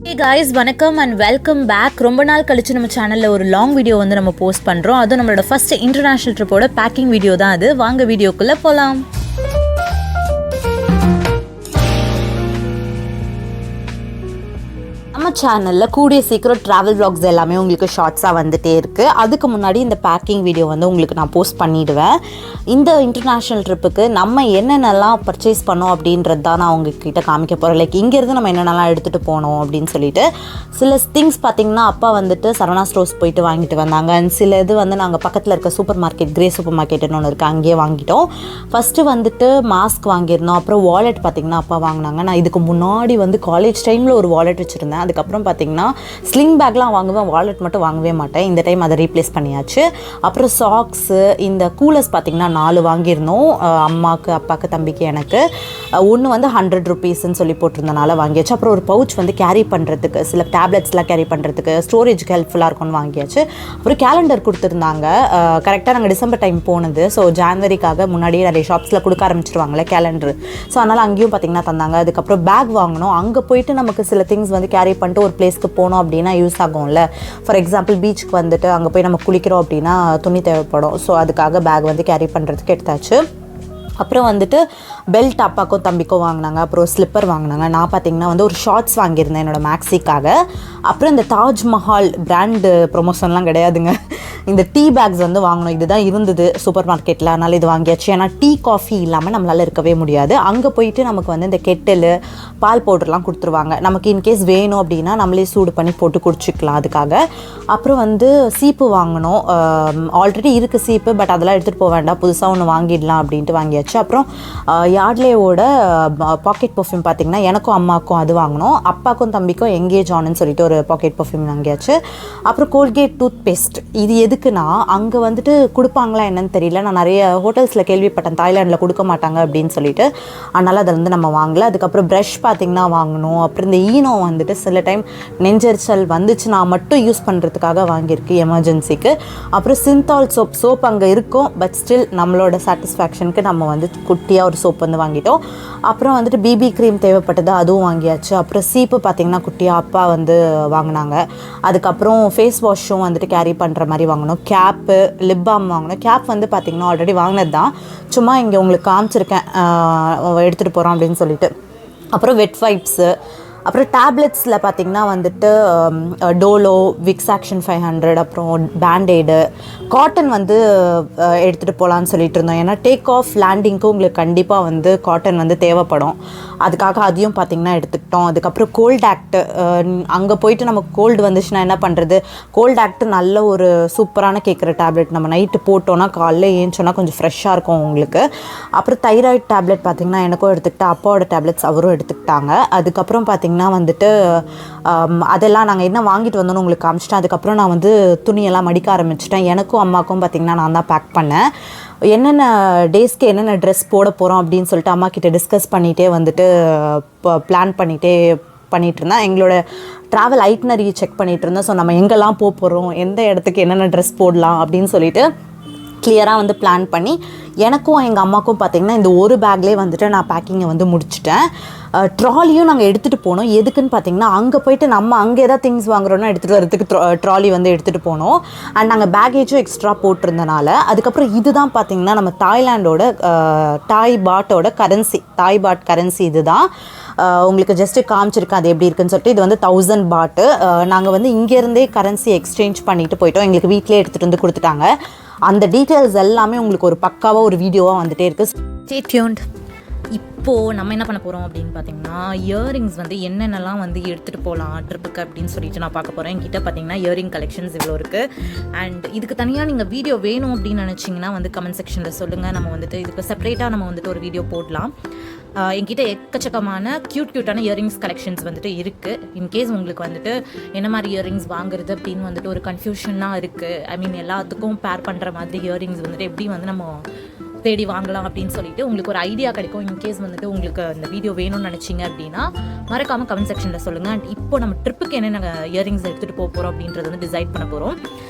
Hey guys, வணக்கம் and welcome back. ரொம்ப நாள் கழிச்சு நம்ம சேனலில் ஒரு லாங் வீடியோ வந்து நம்ம போஸ்ட் பண்ணுறோம். அதுவும் நம்மளோட ஃபர்ஸ்ட் இன்டர்நேஷ்னல் ட்ரிப்போட பேக்கிங் வீடியோ தான் அது. வாங்க வீடியோக்குள்ளே போகலாம். நம்ம சேனலில் கூடிய சீக்கிரம் ட்ராவல் vlogs எல்லாமே உங்களுக்கு ஷார்ட்ஸாக வந்துகிட்டே இருக்குது. அதுக்கு முன்னாடி இந்த பேக்கிங் வீடியோ வந்து உங்களுக்கு நான் போஸ்ட் பண்ணிவிடுவேன். இந்த இன்டர்நேஷ்னல் ட்ரிப்புக்கு நம்ம என்னென்னலாம் பர்ச்சேஸ் பண்ணோம் அப்படின்றது தான் நான் உங்ககிட்ட காமிக்க போகிறேன். லைக் இங்கேருந்து நம்ம என்னென்னலாம் எடுத்துகிட்டு போனோம் அப்படின்னு சொல்லிட்டு சில திங்ஸ் பார்த்திங்கன்னா அப்பா வந்துட்டு சரவணா ஸ்டோர்ஸ் போயிட்டு வாங்கிட்டு வந்தாங்க. அண்ட் சில இது வந்து நாங்கள் பக்கத்தில் இருக்க சூப்பர் மார்க்கெட், கிரே சூப்பர் மார்க்கெட்டுன்னு ஒன்று இருக்குது, அங்கேயே வாங்கிட்டோம். ஃபஸ்ட்டு வந்துட்டு மாஸ்க் வாங்கியிருந்தோம். அப்புறம் வாலெட் பார்த்திங்கன்னா அப்பா வாங்கினாங்க. நான் இதுக்கு முன்னாடி வந்து காலேஜ் டைமில் ஒரு வாலெட் வச்சுருந்தேன். அதுக்கப்புறம் பார்த்திங்கன்னா ஸ்லிங் பேக்லாம் வாங்குவேன், வாலெட் மட்டும் வாங்கவே மாட்டேன். இந்த டைம் அதை ரீப்ளேஸ் பண்ணியாச்சு. அப்புறம் சாக்ஸு, இந்த கூலர்ஸ் பார்த்திங்கன்னா 4 வாங்கியிருந்தோம். அம்மாவுக்கு, அப்பாவுக்கு, தம்பிக்கு, எனக்கு. ஒன்று வந்து 100 rupeesன்னு சொல்லி போட்டிருந்தனால வாங்கியாச்சு. அப்புறம் ஒரு பவுச் வந்து கேரி பண்ணுறதுக்கு, சில டேப்லெட்ஸ்லாம் கேரி பண்ணுறதுக்கு, ஸ்டோரேஜுக்கு ஹெல்ப்ஃபுல்லாக இருக்கும்னு வாங்கியாச்சு. அப்புறம் கேலண்டர் கொடுத்துருந்தாங்க. கரெக்டாக நாங்கள் டிசம்பர் டைம் போனது. ஸோ ஜான்வரிக்காக முன்னாடியே நிறைய ஷாப்ஸில் கொடுக்க ஆரம்பிச்சிருவாங்களே கேலண்டர். ஸோ அதனால் அங்கேயும் பார்த்திங்கன்னா தந்தாங்க. அதுக்கப்புறம் பேக் வாங்கினோம். அங்கே போயிட்டு நமக்கு சில திங்ஸ் வந்து கேரி பண்ணிட்டு ஒரு பிளேஸ்க்கு போனோம் அப்படின்னா யூஸ் ஆகும்ல. ஃபார் எக்ஸாம்பிள் பீச்சுக்கு வந்துட்டு அங்கே போய் நம்ம குளிக்கிறோம் அப்படின்னா துணி தேவைப்படும். ஸோ அதுக்காக பேக் வந்து கேரி பண்ணுறதுக்கு எடுத்தாச்சு. அப்புறம் வந்துட்டு பெல்ட் அப்பாக்கும் தம்பிக்கும் வாங்கினாங்க. அப்புறம் ஸ்லிப்பர் வாங்கினாங்க. நான் பார்த்திங்கன்னா வந்து ஒரு ஷார்ட்ஸ் வாங்கியிருந்தேன் என்னோடய மேக்ஸிக்காக. அப்புறம் இந்த தாஜ்மஹால் பிராண்டு ப்ரொமோஷன்லாம் கிடையாதுங்க, இந்த டீ பேக்ஸ் வந்து வாங்கணும். இதுதான் இருந்தது சூப்பர் மார்க்கெட்டில், அதனால் இது வாங்கியாச்சு. ஏன்னா டீ காஃபி இல்லாமல் நம்மளால் இருக்கவே முடியாது. அங்கே போயிட்டு நமக்கு வந்து இந்த கெட்டிலு, பால் பவுடர்லாம் கொடுத்துருவாங்க. நமக்கு இன்கேஸ் வேணும் அப்படின்னா நம்மளே சூடு பண்ணி போட்டு குடிச்சிக்கலாம் அதுக்காக. அப்புறம் வந்து சீப்பு வாங்கணும். ஆல்ரெடி இருக்குது சீப்பு, பட் அதெல்லாம் எடுத்துகிட்டு போக வேண்டாம், புதுசாக ஒன்று வாங்கிடலாம் அப்படின்ட்டு வாங்கியாச்சு. அப்புறம் யார்ட்லேயோட பாக்கெட் பர்ஃப்யூம் பார்த்திங்கன்னா எனக்கும் அம்மாவுக்கும் அது வாங்கினோம். அப்பாவுக்கும் தம்பிக்கும் எங்கேஜ் ஆனுன்னு சொல்லிட்டு ஒரு பாக்கெட் பர்ஃப்யூம் வாங்கியாச்சு. அப்புறம் கோல்கேட் டூத் பேஸ்ட். இது எதுக்குன்னா அங்கே வந்துட்டு கொடுப்பாங்களா என்னன்னு தெரியல, நான் நிறைய ஹோட்டல்ஸில் கேள்விப்பட்டேன் தாய்லாண்டில் கொடுக்க மாட்டாங்க அப்படின்னு சொல்லிட்டு, அதனால் அதை வந்து நம்ம வாங்கலை. அதுக்கப்புறம் ப்ரஷ் பார்த்திங்கன்னா வாங்கணும். அப்புறம் இந்த ஈனோ வந்துட்டு சில டைம் நெஞ்சரிச்சல் வந்துச்சுன்னா மட்டும் யூஸ் பண்ணுறதுக்காக வாங்கியிருக்கு எமர்ஜென்சிக்கு. அப்புறம் சிந்தால் சோப் அங்கே இருக்கும், பட் ஸ்டில் நம்மளோட சாட்டிஸ்ஃபேக்ஷனுக்கு நம்ம வந்து குட்டியாக ஒரு சோப் வந்து வாங்கிட்டோம். அப்புறம் வந்துட்டு பிபி க்ரீம் தேவைப்பட்டது, அதுவும் வாங்கியாச்சு. அப்புறம் சீப்பு பார்த்திங்கன்னா குட்டியாக அப்பா வந்து வாங்கினாங்க. அதுக்கப்புறம் ஃபேஸ் வாஷும் வந்துட்டு கேரி பண்ணுற மாதிரி வாங்கணும். கேப்பு, லிப் பாம் வாங்கணும். கேப் வந்து பார்த்திங்கன்னா ஆல்ரெடி வாங்கினது தான், சும்மா இங்கே உங்களுக்கு காமிச்சிருக்கேன் எடுத்துகிட்டு போகிறோம் அப்படின்னு சொல்லிட்டு. அப்புறம் வெட் வைப்ஸு. அப்புறம் டேப்லெட்ஸில் பார்த்திங்கன்னா வந்துட்டு டோலோ, விக்ஸ் ஆக்ஷன் 500, அப்புறம் பேண்டேடு, காட்டன் வந்து எடுத்துகிட்டு போகலான்னு சொல்லிட்டு இருந்தோம். ஏன்னா டேக் ஆஃப் லேண்டிங்க்கு உங்களுக்கு கண்டிப்பாக வந்து காட்டன் வந்து தேவைப்படும். அதுக்காக அதையும் பார்த்திங்கன்னா எடுத்துக்கிட்டோம். அதுக்கப்புறம் கோல்ட் ஆக்ட், அங்கே போயிட்டு நமக்கு கோல்டு வந்துச்சுன்னா என்ன பண்ணுறது, கோல்ட் ஆக்ட் நல்ல ஒரு சூப்பரான கேட்குற டேப்லெட். நம்ம நைட்டு போட்டோன்னா காலைல ஏஞ்சோன்னா கொஞ்சம் ஃப்ரெஷ்ஷாக இருக்கும் உங்களுக்கு. அப்புறம் தைராய்டு டேப்லெட் பார்த்திங்கன்னா எனக்கும் எடுத்துக்கிட்டேன், அப்பாவோட டேப்லெட்ஸ் அவரும் எடுத்துக்கிட்டாங்க. அதுக்கப்புறம் பார்த்திங்கன்னா வந்துட்டு அதெல்லாம் நாங்கள் என்ன வாங்கிட்டு வந்தோன்னு உங்களுக்கு காமிச்சிட்டேன். அதுக்கப்புறம் நான் வந்து துணியெல்லாம் மடிக்க ஆரம்பிச்சிட்டேன். எனக்கும் அம்மாவுக்கும் பார்த்திங்கன்னா நான் தான் பேக் பண்ணேன். என்னென்ன டேஸ்க்கு என்னென்ன ட்ரெஸ் போட போகிறோம் அப்படின்னு சொல்லிட்டு அம்மா கிட்ட டிஸ்கஸ் பண்ணிகிட்டே வந்துட்டு பிளான் பண்ணிகிட்டு இருந்தேன். எங்களோட ட்ராவல் ஐட்னரி செக் பண்ணிகிட்டு இருந்தேன். ஸோ நம்ம எங்கெல்லாம் போகிறோம், எந்த இடத்துக்கு என்னென்ன ட்ரெஸ் போடலாம் அப்படின்னு சொல்லிட்டு கிளியராக வந்து பிளான் பண்ணி எனக்கும் எங்கள் அம்மாவுக்கும் பார்த்திங்கன்னா இந்த ஒரு பேக்லேயே வந்துட்டு நான் பேக்கிங்கை வந்து முடிச்சிட்டேன். ட்ராலியும் நாங்கள் எடுத்துகிட்டு போனோம். எதுக்குன்னு பார்த்திங்கன்னா அங்கே போய்ட்டு நம்ம அங்கே எதாவது திங்ஸ் வாங்குறோன்னா எடுத்துகிட்டு வரதுக்கு ட்ராலி வந்து எடுத்துகிட்டு போனோம். அண்ட் நாங்கள் பேகேஜும் எக்ஸ்ட்ரா போட்டிருந்தனால. அதுக்கப்புறம் இதுதான் பார்த்திங்கன்னா நம்ம தாய்லாண்டோட தாய் பாட் கரன்சி இது தான். உங்களுக்கு ஜஸ்ட்டு காமிச்சிருக்கேன் அது எப்படி இருக்குன்னு சொல்லிட்டு. இது வந்து 1000 பாட்டு. நாங்கள் வந்து இங்கேருந்தே கரன்சி எக்ஸ்சேஞ்ச் பண்ணிட்டு போயிட்டோம். எங்களுக்கு வீட்டிலே எடுத்துகிட்டு வந்து கொடுத்துட்டாங்க. அந்த டீட்டெயில்ஸ் எல்லாமே உங்களுக்கு ஒரு பக்காவாக ஒரு வீடியோவாக வந்துகிட்டே இருக்குது. Stay tuned. இப்போது நம்ம என்ன பண்ண போகிறோம் அப்படின்னு பார்த்தீங்கன்னா இயரிங்ஸ் வந்து என்னென்னலாம் வந்து எடுத்துகிட்டு போகலாம் ட்ரிப்புக்கு அப்படின்னு சொல்லிட்டு நான் பார்க்க போகிறேன். என்கிட்ட பார்த்தீங்கன்னா இயரிங் கலெக்ஷன்ஸ் இவ்வளோ இருக்குது. அண்ட் இதுக்கு தனியாக நீங்கள் வீடியோ வேணும் அப்படின்னு நினச்சிங்கன்னா வந்து கமெண்ட் செக்ஷனில் சொல்லுங்கள். நம்ம வந்துட்டு இதுக்கு செப்பரேட்டாக நம்ம வந்துட்டு ஒரு வீடியோ போடலாம். என்கிட்ட எக்கச்சக்கமான க்யூட்டான இயரிங்ஸ் கலெக்ஷன்ஸ் வந்துட்டு இருக்குது. இன்கேஸ் உங்களுக்கு வந்துட்டு என்ன மாதிரி இயரிங்ஸ் வாங்குறது அப்படின்னு வந்துட்டு ஒரு கன்ஃபியூஷனாக இருக்குது. ஐ மீன் எல்லாத்துக்கும் பேர் பண்ணுற மாதிரி இயரிங்ஸ் வந்துட்டு எப்படி வந்து நம்ம தேடி வாங்கலாம் அப்படின்னு சொல்லிட்டு உங்களுக்கு ஒரு ஐடியா கிடைக்கும். இன்கேஸ் வந்துட்டு உங்களுக்கு இந்த வீடியோ வேணும்னு நினச்சிங்க அப்படின்னா மறக்காமல் கமெண்ட் செக்ஷனில் சொல்லுங்கள். அண்ட் இப்போ நம்ம ட்ரிப்புக்கு என்னென்ன இயரிங்ஸ் எடுத்துகிட்டு போகிறோம் அப்படின்றத வந்து டிசைட் பண்ண போகிறோம்.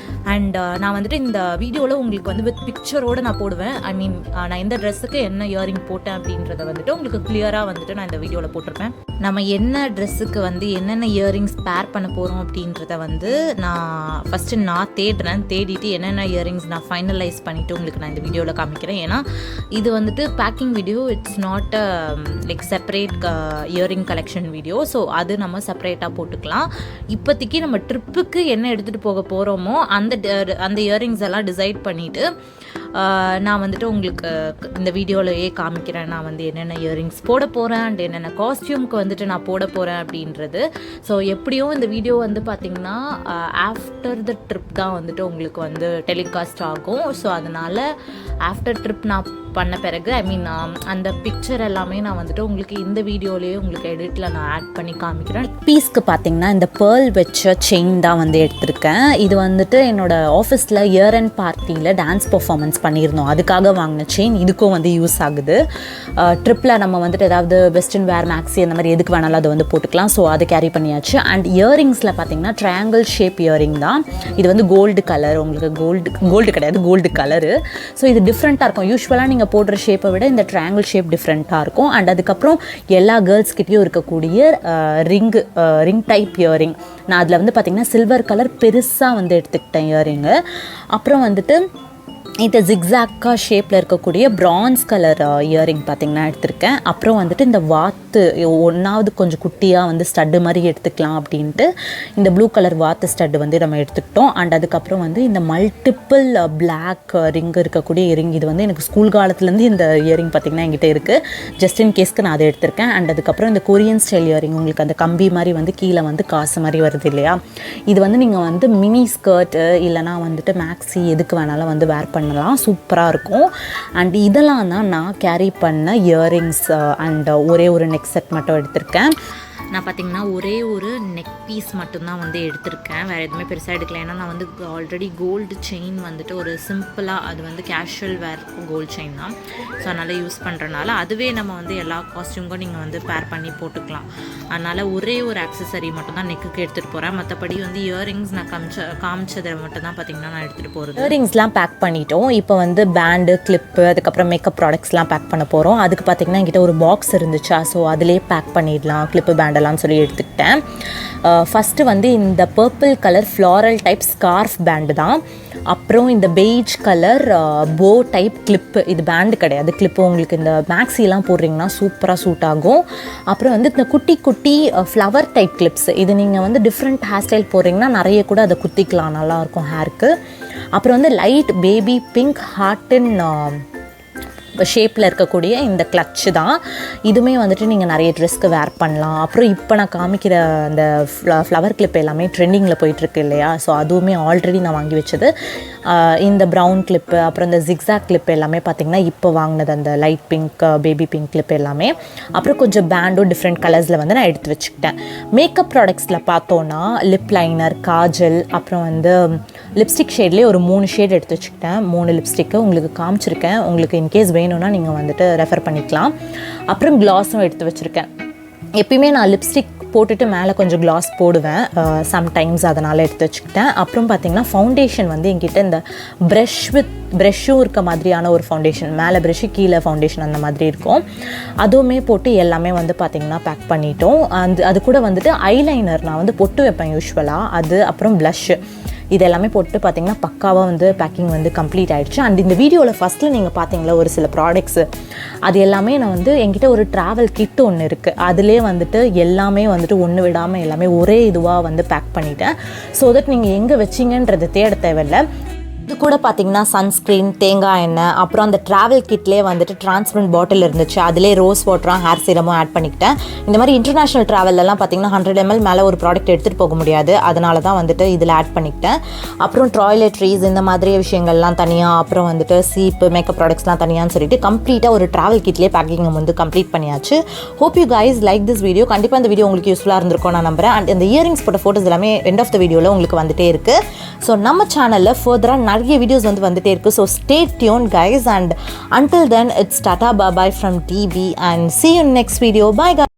அண்ட் நான் வந்துட்டு இந்த வீடியோவில் உங்களுக்கு வந்து வித் பிக்சரோடு நான் போடுவேன். ஐ மீன் நான் எந்த ட்ரெஸ்ஸுக்கு என்ன இயரிங் போட்டேன் அப்படின்றத வந்துட்டு உங்களுக்கு கிளியராக வந்துட்டு நான் இந்த வீடியோவில் போட்டிருப்பேன். நம்ம என்ன ட்ரெஸ்ஸுக்கு வந்து என்னென்ன இயரிங்ஸ் பேர் பண்ண போகிறோம் அப்படின்றத வந்து நான் ஃபஸ்ட்டு நான் தேடிட்டு என்னென்ன இயரிங்ஸ் நான் ஃபைனலைஸ் பண்ணிவிட்டு உங்களுக்கு நான் இந்த வீடியோவில் காமிக்கிறேன். ஏன்னா இது வந்துட்டு packing video, it's not like separate earring collection video. So அது நம்ம செப்பரேட்டாக போட்டுக்கலாம். இப்போதைக்கு நம்ம ட்ரிப்புக்கு என்ன எடுத்துகிட்டு போக போகிறோமோ அந்த இயரிங்ஸ் எல்லாம் டிசைட் பண்ணிவிட்டு நான் வந்துட்டு உங்களுக்கு இந்த வீடியோவிலேயே காமிக்கிறேன். நான் வந்து என்னென்ன இயரிங்ஸ் போட போகிறேன் அண்ட் என்னென்ன காஸ்டியூம்க்கு வந்துட்டு நான் போட போகிறேன் அப்படின்றது. ஸோ எப்படியும் இந்த வீடியோ வந்து பார்த்திங்கன்னா ஆஃப்டர் த ட்ரிப் தான் வந்துட்டு உங்களுக்கு வந்து டெலிகாஸ்ட் ஆகும். ஸோ அதனால் ஆஃப்டர் ட்ரிப் நான் பண்ண பிறகு ஐ மீன் அந்த பிக்சர் எல்லாமே நான் வந்துட்டு உங்களுக்கு இந்த வீடியோலேயே உங்களுக்கு எடிட்டில் நான் ஆட் பண்ணி காமிக்கிறேன். பீஸ்க்கு பார்த்தீங்கன்னா இந்த பேர்ல் வச்ச செயின் தான் வந்து எடுத்திருக்கேன். இது வந்துட்டு என்னோடய ஆஃபீஸில் இயர் அண்ட் பார்ட்டியில் டான்ஸ் பர்ஃபார்மன்ஸ் பண்ணியிருந்தோம், அதுக்காக வாங்கின செயின். இதுக்கும் வந்து யூஸ் ஆகுது. ட்ரிப்பில் நம்ம வந்துட்டு ஏதாவது வெஸ்டர்ன் வேர் மேக்ஸி அந்த மாதிரி எதுக்கு வேணாலும் அதை வந்து போட்டுக்கலாம். ஸோ அதை கேரி பண்ணியாச்சு. அண்ட் இயரிங்ஸில் பார்த்தீங்கன்னா ட்ரையாங்கிள் ஷேப் இயரிங் தான். இது வந்து கோல்டு கலர், உங்களுக்கு கோல்டு கிடையாது, கோல்டு கலரு. ஸோ இது டிஃப்ரெண்ட்டாக இருக்கும். யூஸ்வலாக நீங்கள் போடுற ஷேப்பை விட இந்த ட்ரையாங்கிள் ஷேப் டிஃப்ரெண்ட்டாக இருக்கும். அண்ட் அதுக்கப்புறம் எல்லா கேர்ள்ஸ்கிட்டையும் இருக்கக்கூடிய ரிங் டைப் இயரிங். நான் அதில் வந்து பார்த்திங்கன்னா சில்வர் கலர் பெருசாக வந்து எடுத்துக்கிட்டேன் இயரிங்கு. அப்புறம் வந்துட்டு இந்த ஜிக்ஸாக்காக ஷேப்பில் இருக்கக்கூடிய ப்ரான்ஸ் கலர் இயரிங் பார்த்திங்கன்னா எடுத்திருக்கேன். அப்புறம் வந்துட்டு இந்த வாத்து ஒன்றாவது கொஞ்சம் குட்டியாக வந்து ஸ்டட்டு மாதிரி எடுத்துக்கலாம் அப்படின்ட்டு இந்த ப்ளூ கலர் வாத்து ஸ்டட்டு வந்து நம்ம எடுத்துக்கிட்டோம். அண்ட் அதுக்கப்புறம் வந்து இந்த மல்டிப்பிள் பிளாக் ரிங் இருக்கக்கூடிய இயரிங். இது வந்து எனக்கு ஸ்கூல் காலத்துலேருந்து இந்த இயரிங் பார்த்திங்கன்னா என்கிட்ட இருக்குது. ஜஸ்ட் இன் கேஸ்க்கு நான் அதை எடுத்திருக்கேன். அண்ட் அதுக்கப்புறம் இந்த கொரியன் ஸ்டைல் இயரிங், உங்களுக்கு அந்த கம்பி மாதிரி வந்து கீழே வந்து காசு மாதிரி வருது இல்லையா, இது வந்து நீங்கள் வந்து மினி ஸ்கர்ட்டு இல்லைனா வந்துட்டு மேக்ஸி எதுக்கு வேணாலும் வந்து வேர் பண்ணலாம், சூப்பராக இருக்கும். அண்ட் இதெல்லாம் தான் நான் கேரி பண்ண இயரிங்ஸ். அண்ட் ஒரே ஒரு நெக் செட் மட்டும் எடுத்திருக்கேன். நான் பார்த்திங்கன்னா ஒரே ஒரு நெக் பீஸ் மட்டும்தான் வந்து எடுத்திருக்கேன், வேறு எதுவுமே பெருசாக எடுக்கல. ஏன்னா நான் வந்து ஆல்ரெடி கோல்டு செயின் வந்துட்டு ஒரு சிம்பிளாக அது வந்து கேஷுவல் வேர் கோல்டு செயின் தான். ஸோ அதனால் யூஸ் பண்ணுறனால அதுவே நம்ம வந்து எல்லா காஸ்டியூம்க்கும் நீங்கள் வந்து பேர் பண்ணி போட்டுக்கலாம். அதனால் ஒரே ஒரு ஆக்சசரி மட்டும் தான் நெக்குக்கு எடுத்துகிட்டு போகிறேன். மற்றபடி வந்து இயரிங்ஸ் நான் காமிச்சதை மட்டும் தான் பார்த்திங்கன்னா நான் எடுத்துகிட்டு போகிறது. இயரிங்ஸ்லாம் பேக் பண்ணிட்டோம். இப்போ வந்து பேண்டு, கிளிப்பு, அதுக்கப்புறம் மேக்கப் ப்ராடக்ட்ஸ்லாம் பேக் பண்ண போகிறோம். அதுக்கு பார்த்திங்கன்னா என்கிட்ட ஒரு பாக்ஸ் இருந்துச்சா, ஸோ அதிலே பேக் பண்ணிடலாம் கிளிப்பு பேண்டு சொல்லி எடுத்துக்கிட்டேன். ஃபஸ்ட்டு வந்து இந்த purple colour floral type scarf band தான். அப்புறம் இந்த beige colour bow type clip, இது பேண்டு கிடையாது, கிளிப்பு. உங்களுக்கு இந்த மேக்ஸிலாம் போடுறீங்கன்னா சூப்பராக சூட் ஆகும். அப்புறம் வந்து இந்த குட்டி குட்டி ஃப்ளவர் டைப் கிளிப்ஸ், இது நீங்கள் வந்து டிஃப்ரெண்ட் ஹேர் ஸ்டைல் போடுறீங்கன்னா நிறைய கூட அதை குத்திக்கலாம், நல்லாயிருக்கும் ஹேருக்கு. அப்புறம் வந்து லைட் பேபி பிங்க் ஹார்ட்டின் ஷேப்பில் இருக்கக்கூடிய இந்த கிளட்சு தான். இதுவுமே வந்துட்டு நீங்கள் நிறைய ட்ரெஸ்க்கு வேர் பண்ணலாம். அப்புறம் இப்போ நான் காமிக்கிற அந்த ஃப்ளவர் கிளிப் எல்லாமே ட்ரெண்டிங்கில் போயிட்டுருக்கு இல்லையா, ஸோ அதுவுமே ஆல்ரெடி நான் வாங்கி வச்சது. இந்த ப்ரௌன் கிளிப்பு, அப்புறம் இந்த ஜிக்ஸாக் கிளிப் எல்லாமே பார்த்திங்கன்னா இப்போ வாங்கினது, அந்த light pink baby pink clip எல்லாமே. அப்புறம் கொஞ்சம் பேண்டும் டிஃப்ரெண்ட் கலர்ஸில் வந்து நான் எடுத்து வச்சுக்கிட்டேன். மேக்கப் ப்ராடக்ட்ஸில் பார்த்தோன்னா லிப் லைனர், காஜல், அப்புறம் வந்து லிப்ஸ்டிக் ஷேட்லேயே ஒரு 3 ஷேட் எடுத்து வச்சுக்கிட்டேன். 3 லிப்ஸ்டிக்கு உங்களுக்கு காமிச்சிருக்கேன். உங்களுக்கு இன்கேஸ் வேணும்னா நீங்கள் வந்துட்டு ரெஃபர் பண்ணிக்கலாம். அப்புறம் க்ளாஸும் எடுத்து வச்சுருக்கேன். எப்பயுமே நான் லிப்ஸ்டிக் போட்டுட்டு மேலே கொஞ்சம் க்ளாஸ் போடுவேன் சம்டைம்ஸ், அதனால் எடுத்து வச்சுக்கிட்டேன். அப்புறம் பார்த்திங்கன்னா ஃபவுண்டேஷன் வந்து என்கிட்ட இந்த ப்ரெஷ்ஷும் இருக்க மாதிரியான ஒரு ஃபவுண்டேஷன், மேலே ப்ரெஷ்ஷு கீழே ஃபவுண்டேஷன் அந்த மாதிரி இருக்கும். அதுவுமே போட்டு எல்லாமே வந்து பார்த்திங்கன்னா பேக் பண்ணிட்டோம். அது கூட வந்துட்டு ஐலைனர் நான் வந்து பொட்டு வைப்பேன் யூஸ்வலாக, அது அப்புறம் ப்ளஷ்ஷு, இது எல்லாமே போட்டு பார்த்திங்கன்னா பக்காவாக வந்து பேக்கிங் வந்து கம்ப்ளீட் ஆகிடுச்சு. அண்ட் இந்த வீடியோவில் ஃபஸ்ட்டில் நீங்கள் பார்த்தீங்களா ஒரு சில ப்ராடக்ட்ஸு, அது எல்லாமே நான் வந்து என்கிட்ட ஒரு ட்ராவல் கிட் ஒன்று இருக்குது, அதிலே வந்துட்டு எல்லாமே வந்துட்டு ஒன்று விடாமல் எல்லாமே ஒரே இதுவாக வந்து பேக் பண்ணிட்டேன். ஸோ தட் நீங்கள் எங்கே வச்சிங்கன்றது தேட தேவையில்லை. இது கூட பார்த்திங்கன்னா சன்ஸ்க்ரீன், தேங்காய் எண்ணெய், அப்புறம் அந்த ட்ராவல் கிட்லேயே வந்துட்டு டிரான்ஸ்பரண்ட் பாட்டில் இருந்துச்சு, அதிலே ரோஸ் வாட்டரும் ஹேர் சீரமும் ஆட் பண்ணிக்கிட்டேன். இந்த மாதிரி இன்டர்நேஷ்னல் ட்ராவலெலாம் பார்த்திங்கன்னா 100 ml மேலே ஒரு ப்ராடக்ட் எடுத்துகிட்டு போக முடியாது, அதனால தான் வந்துட்டு இதில் ஆட் பண்ணிக்கிட்டேன். அப்புறம் டாய்லெட்ரிஸ் இந்த மாதிரி விஷயங்கள்லாம் தனியாக, அப்புறம் வந்துட்டு சீப்பு, மேக்கப் ப்ராடக்ட்ஸ்லாம் தனியான்னு சொல்லிட்டு கம்ப்ளீட்டாக ஒரு ட்ராவல் கிட்லேயே பேக்கிங் வந்து கம்ப்ளீட் பண்ணியாச்சு. Hope you guys like this video. கண்டிப்பாக இந்த வீடியோ உங்களுக்கு யூஸ்ஃபுல்லாக இருந்திருக்கும் நான் நம்புகிறேன். அண்ட் இந்த இயரிங்ஸ் போட்ட ஃபோட்டோஸ் எல்லாமே எண்ட் ஆஃப் த வீடியோவில் உங்களுக்கு வந்துட்டே இருக்குது. ஸோ நம்ம சேனலில் ஃபர்தராக நிறைய வீடியோஸ் வந்து வந்துட்டே இருக்குது. So stay tune guys, and until then it's tata bye bye from DB and see you in next video. Bye guys.